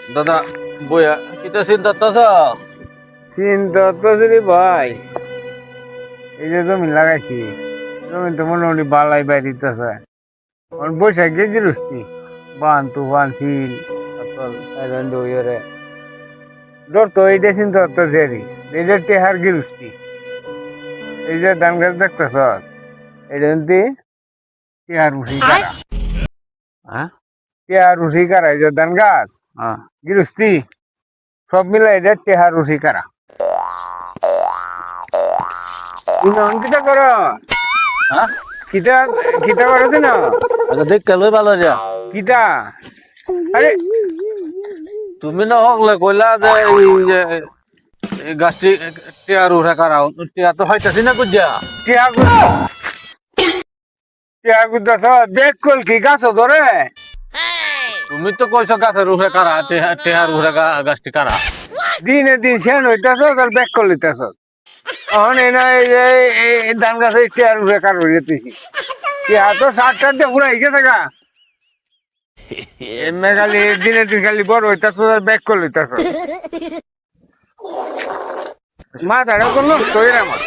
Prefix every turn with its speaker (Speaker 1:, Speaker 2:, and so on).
Speaker 1: দাদা বইয়া কিতা চিন্তা আছ?
Speaker 2: চিন্তা তো যদি ভাই এই যে জমি লাগাইছি জমি তো মোটামুটি বালাই বাইরিতেছে বৈশাখে গিরস্তি বান তুফান ফিল অতল সাইলেন্ট হইরে ডর তো এইটা চিন্তা তো জেরি এইটা টেহার গিরস্তি এই যে ধান গাছ দেখতেছ এটা কিন্তু টেহার উঠি কারা
Speaker 1: হ্যাঁ
Speaker 2: টেহার উঠি কারা এই যে ধান গাছ
Speaker 1: হ্যাঁ
Speaker 2: গিরস্তি সব মিলে এটা টেহার উঠি কারা তুমি অঙ্কিতা করো
Speaker 1: হ্যাঁ
Speaker 2: কিতা কিতা করো না
Speaker 1: আচ্ছা দেখ কেলই ভালো যা
Speaker 2: কিতা আরে
Speaker 1: তুমি না হকলে কইলা যে এই গাছটি টিয়ার উঠে কারাও টিয়া তো হইতাছি না কুজা
Speaker 2: টিয়া গুদাস দেখ কল কি গাছ ধরে
Speaker 1: তুমি তো কইছ গাছের উঠে কারা টিয়ার উঠে গাছটি কারা
Speaker 2: দিনে দিন সেন হইতাছ আর ব্যাক কল হইতাছ এখন এই না এই ধান গাছে টিয়ার উঠে কার হয়ে যেতেছি টিয়া তো সাতটার পুরা হয়ে গেছে গা এমনি খালি দিনে দিন খালি বড় হইতাছ আর ব্যাক কল হইতাছ মাথাটা তো নষ্ট হয়ে আমার